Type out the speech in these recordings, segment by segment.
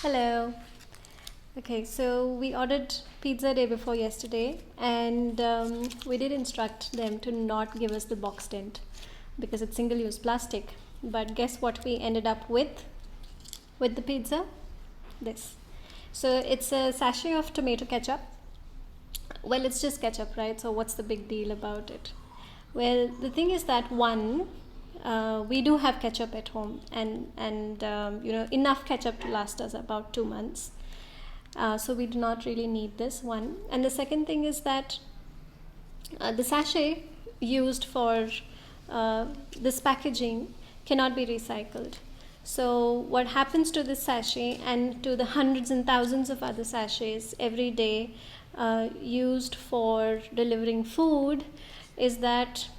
Hello. Okay, so we ordered pizza day before yesterday, and we did instruct them to not give us the box tent because it's single-use plastic. But guess what we ended up with the pizza? This. So it's a sachet of tomato ketchup. Well, it's just ketchup, right? So what's the big deal about it? Well, the thing is that one, we do have ketchup at home, and enough ketchup to last us about 2 months. So we do not really need this one. And the second thing is that the sachet used for this packaging cannot be recycled. So what happens to this sachet and to the hundreds and thousands of other sachets every day used for delivering food is that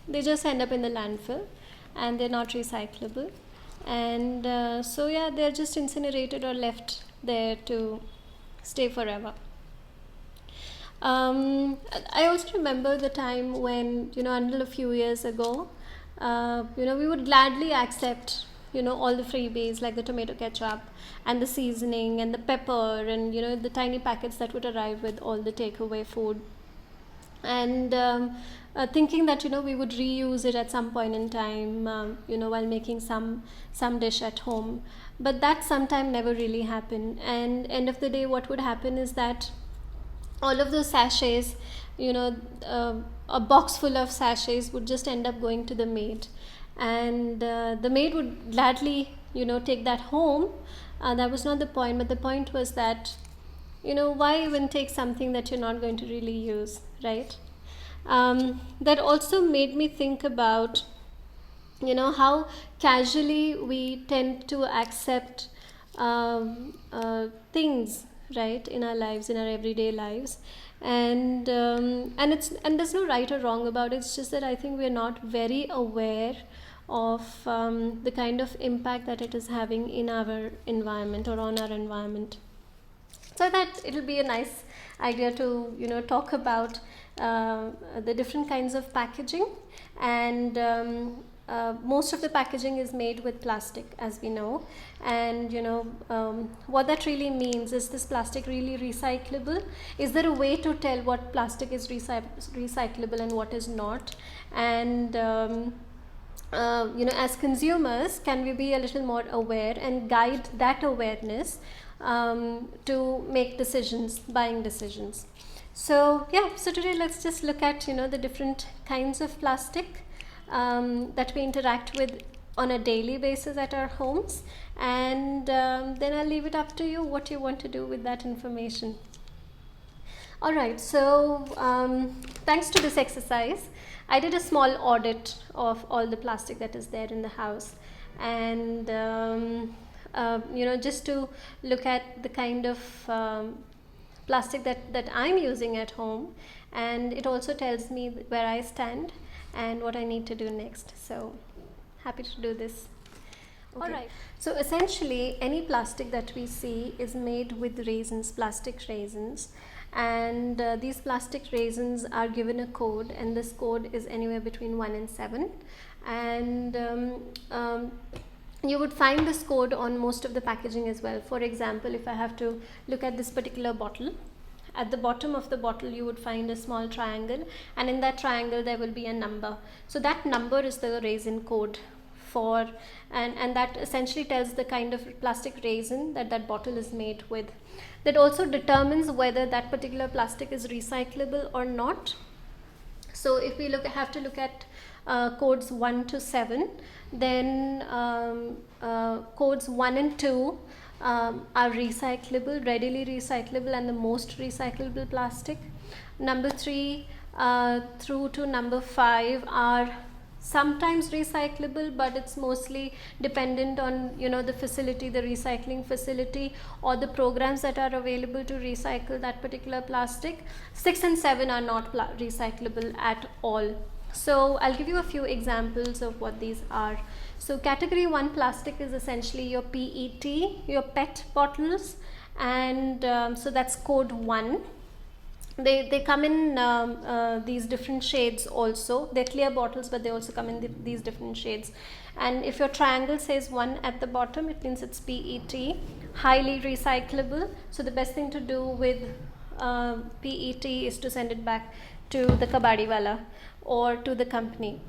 they just end up in the landfill and they're not recyclable. And so yeah, they're just incinerated or left there to stay forever. I also remember the time when, until a few years ago, we would gladly accept, all the freebies like the tomato ketchup and the seasoning and the pepper and, the tiny packets that would arrive with all the takeaway food. And thinking that, we would reuse it at some point in time, while making some dish at home. But that sometime never really happened. And end of the day, what would happen is that all of those sachets, a box full of sachets would just end up going to the maid, and the maid would gladly, take that home. That was not the point, but the point was that, why even take something that you're not going to really use, right? That also made me think about, how casually we tend to accept things, right, in our lives, in our everyday lives. And there's no right or wrong about it. It's just that I think we're not very aware of the kind of impact that it is having in our environment or on our environment. So that it'll be a nice idea to talk about the different kinds of packaging. And most of the packaging is made with plastic, as we know. And what that really means, is this plastic really recyclable? Is there a way to tell what plastic is recyclable and what is not? And as consumers, can we be a little more aware and guide that awareness to make decisions, buying decisions? So yeah, so today let's just look at the different kinds of plastic that we interact with on a daily basis at our homes, and then I'll leave it up to you what you want to do with that information. All right, so thanks to this exercise, I did a small audit of all the plastic that is there in the house, and just to look at the kind of plastic that I'm using at home, and it also tells me where I stand and what I need to do next. So happy to do this. Okay. All right. So essentially, any plastic that we see is made with resins, plastic resins, and these plastic resins are given a code, and this code is anywhere between 1 and 7. And you would find this code on most of the packaging as well. For example, if I have to look at this particular bottle, at the bottom of the bottle you would find a small triangle, and in that triangle there will be a number. So that number is the resin code for, and that essentially tells the kind of plastic resin that that bottle is made with. That also determines whether that particular plastic is recyclable or not. So if we have to look at codes 1 to 7, then codes 1 and 2 are recyclable, readily recyclable, and the most recyclable plastic. Number 3 through to number 5 are sometimes recyclable, but it's mostly dependent on the facility, the recycling facility, or the programs that are available to recycle that particular plastic. 6 and 7 are not recyclable at all. So I'll give you a few examples of what these are. So category 1 plastic is essentially your PET, your PET bottles, and so that's code 1. they come in these different shades also. They're clear bottles, but they also come in these different shades. And if your triangle says 1 at the bottom, it means it's PET, highly recyclable. So the best thing to do with PET is to send it back to the kabadiwala or to the company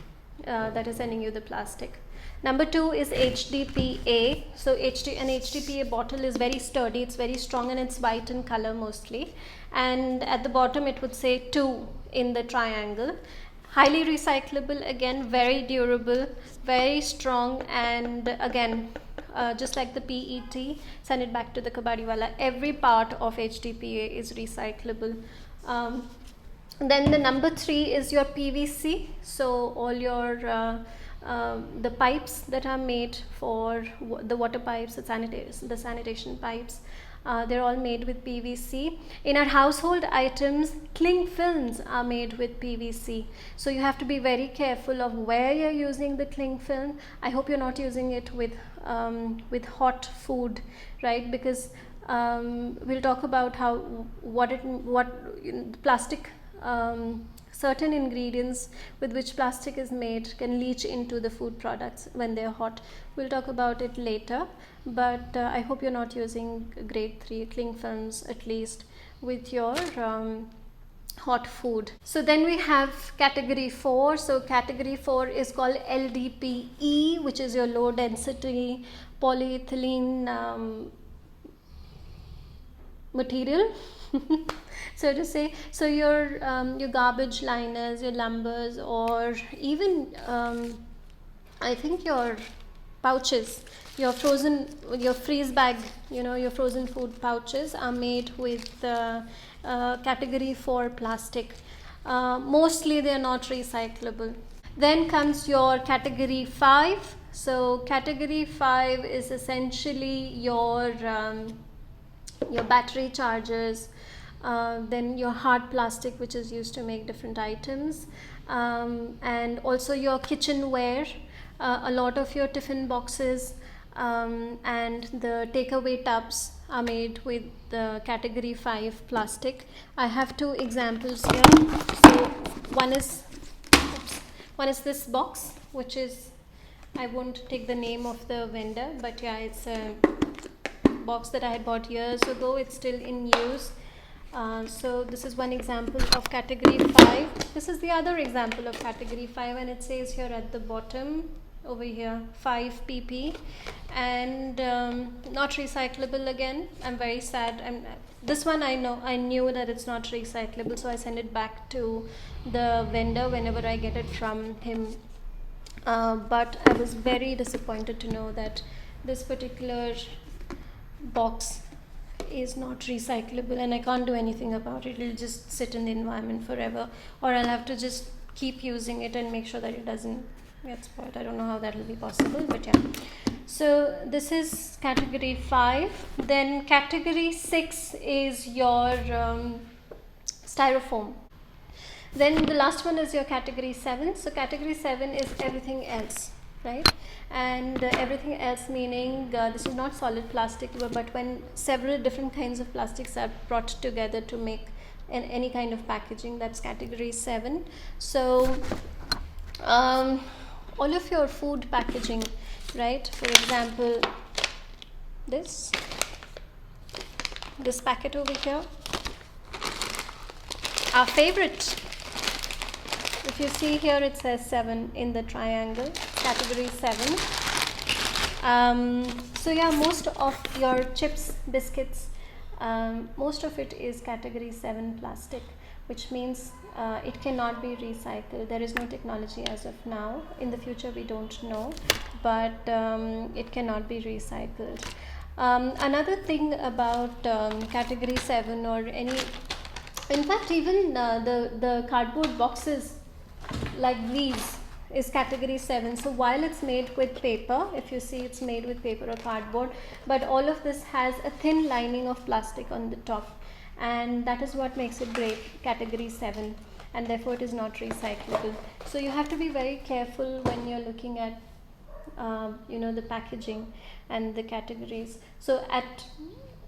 that is sending you the plastic. Number 2 is HDPE. So an HDPE bottle is very sturdy, it's very strong, and it's white in color mostly. And at the bottom it would say 2 in the triangle. Highly recyclable, again very durable, very strong, and again just like the PET, send it back to the kabadiwala. Every part of HDPE is recyclable. Then the number 3 is your PVC. So all your the pipes that are made for the water pipes, the sanitation pipes, they're all made with PVC. In our household items, cling films are made with PVC. So you have to be very careful of where you're using the cling film. I hope you're not using it with hot food, right? Because we'll talk about how plastic, certain ingredients with which plastic is made can leach into the food products when they're hot. We'll talk about it later, but I hope you're not using grade 3 cling films at least with your hot food. So then we have category 4. So category 4 is called LDPE, which is your low density polyethylene material. So to say, so your garbage liners, your lumbers, or even I think your pouches, your freeze bag, your frozen food pouches are made with category 4 plastic. Mostly they are not recyclable. Then comes your category 5. So category 5 is essentially your battery chargers, then your hard plastic, which is used to make different items, and also your kitchenware, a lot of your tiffin boxes, and the takeaway tubs are made with the category 5 plastic. I have 2 examples here. So one is this box, which is, I won't take the name of the vendor, but yeah, it's a box that I had bought years ago. It's still in use. So this is one example of category 5. This is the other example of category 5, and it says here at the bottom over here 5 pp, and not recyclable again. I'm very sad. This one I knew that it's not recyclable, so I send it back to the vendor whenever I get it from him. But I was very disappointed to know that this particular box is not recyclable, and I can't do anything about it. It'll just sit in the environment forever, or I'll have to just keep using it and make sure that it doesn't get spoiled. I don't know how that will be possible, but yeah. So this is category 5. Then category 6 is your styrofoam. Then the last one is your category 7. So category 7 is everything else, right? And everything else meaning this is not solid plastic, but when several different kinds of plastics are brought together to make any kind of packaging, that's category 7. So all of your food packaging, right? For example, this packet over here, our favorite. If you see here, it says 7 in the triangle, category 7. So yeah, most of your chips, biscuits, most of it is category 7 plastic, which means it cannot be recycled. There is no technology as of now. In the future, we don't know, but it cannot be recycled. Another thing about category 7 or any, in fact, even the cardboard boxes like these is category 7. So while it's made with paper, if you see, it's made with paper or cardboard, but all of this has a thin lining of plastic on the top, and that is what makes it great, category 7, and therefore it is not recyclable. So you have to be very careful when you're looking at the packaging and the categories. So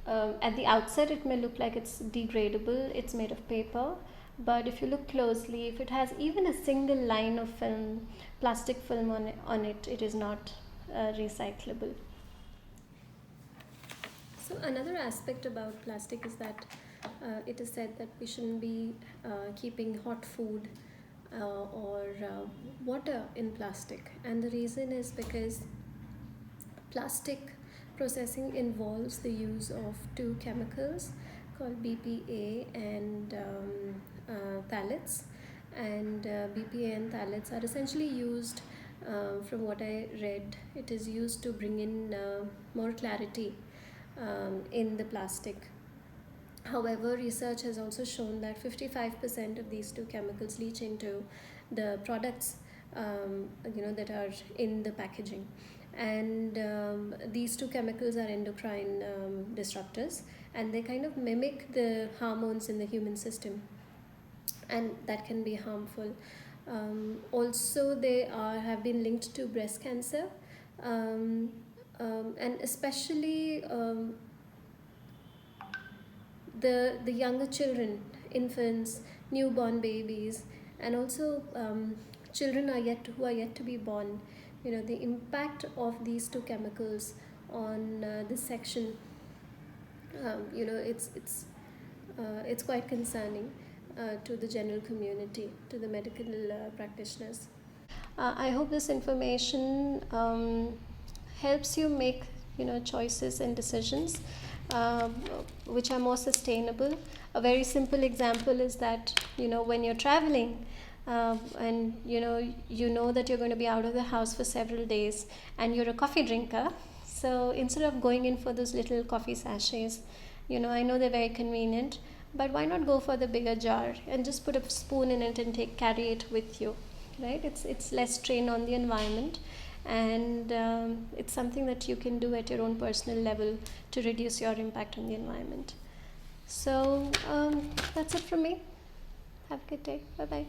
at the outset it may look like it's degradable, it's made of paper, but if you look closely, if it has even a single line of film, plastic film on it, it is not recyclable. So another aspect about plastic is that it is said that we shouldn't be keeping hot food or water in plastic, and the reason is because plastic processing involves the use of two chemicals called BPA and phthalates. And BPA and phthalates are essentially used, from what I read, it is used to bring in more clarity in the plastic. However, research has also shown that 55% of these two chemicals leach into the products that are in the packaging. And these two chemicals are endocrine disruptors, and they kind of mimic the hormones in the human system, and that can be harmful. Also, they have been linked to breast cancer, and especially the younger children, infants, newborn babies, and also children who are yet to be born. The impact of these two chemicals on this section, it's quite concerning to the general community, to the medical practitioners. I hope this information helps you make choices and decisions uh, which are more sustainable. A very simple example is that when you're traveling, and you know that you're going to be out of the house for several days, and you're a coffee drinker. So instead of going in for those little coffee sachets, I know they're very convenient, but why not go for the bigger jar and just put a spoon in it and carry it with you, right? It's less strain on the environment, and it's something that you can do at your own personal level to reduce your impact on the environment. So that's it from me. Have a good day. Bye bye.